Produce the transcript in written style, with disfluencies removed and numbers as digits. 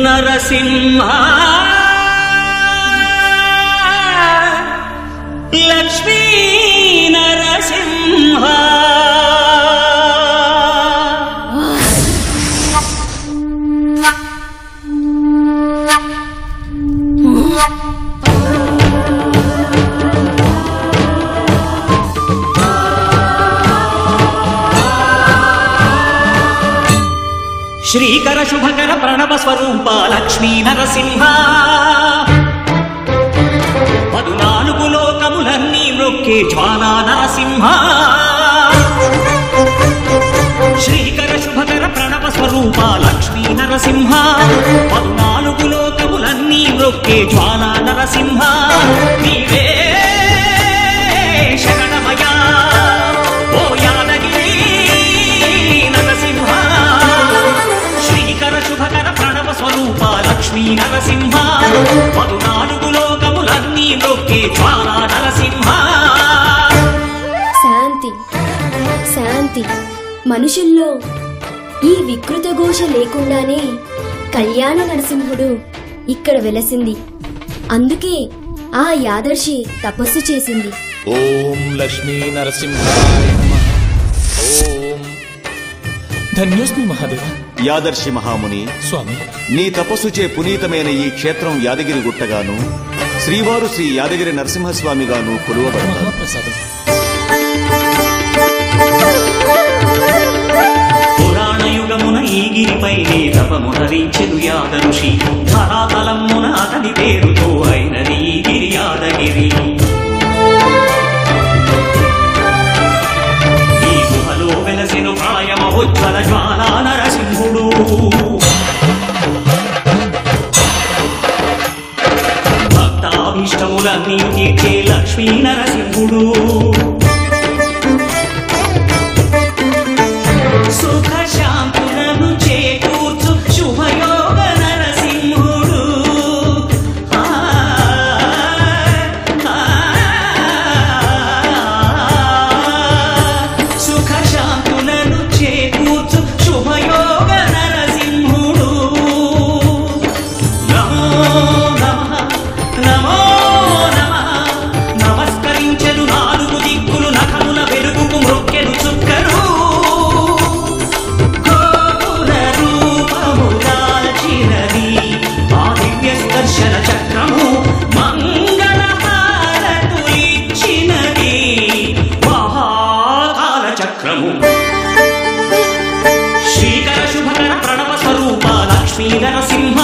నరసింహ లక్ష్మీ నరసింహ శ్రీకర శుభకర ప్రణవ స్వరూప లక్ష్మీ నరసింహ 14 లోకములన్నీ మ్రొక్కే జ్వాలా నరసింహ శ్రీకర శుభకర ప్రణవ స్వరూప లక్ష్మీ నరసింహ 14 లోకములన్నీ మ్రొక్కే జ్వాలా నరసింహ నీవే శరణమయా ఓ యాదగిరి నరసింహ శ్రీకర శుభకర ప్రణవ స్వరూప లక్ష్మీ నరసింహ 14 లోకములన్నీ మ్రొక్కే జ్వాలా నరసింహ శాంతి శాంతి మనుషుల్లో ఈ వికృత ఘోష లేకుండానే కళ్యాణ నరసింహుడు ఇక్కడ వెలసింది. అందుకే ఆ యాదర్శి తపస్సు చేసింది. ఓం లక్ష్మీ నరసింహాయ నమః. ఓం ధన్యోస్మి మహాదేవ. యాదర్శి మహాముని స్వామి, నీ తపస్సుచే పునీతమైన ఈ క్షేత్రం యాదగిరి గుట్టగాను శ్రీవారు శ్రీ యాదగిరి నరసింహస్వామిగాను కొలువబడతారు. మహాప్రసాదం. పురాణయుగమున ఈ గిరిపై తపమునరించెను యాదఋషి ధరాతలమున అతని పేరుతో అయినది ఈ గిరి యాదగిరి. ఈ గుహలో వెలసెను ప్రళయమహోజ్వల జ్వాలా నరసింహుడు. భక్తాభీష్టములన్నీ తీర్చే లక్ష్మీ నరసింహుడు. సుఖ శాంతులను చేకూర్చు శుభయోగ నరసింహుడు. సుఖ శాంతులను చేకూర్చు శుభయోగ నరసింహుడు. నమో నమః నమో నమః నమస్కరించెను 4 దిక్కులు నఖముల వెలుగుకు మ్రొక్కెను చుక్కరు. దర్శన చక్రము మంగళ హారతులిచ్చినది మహాకాల చక్రము. శ్రీకర శుభకర ప్రణవ స్వరూప లక్ష్మీ నరసింహ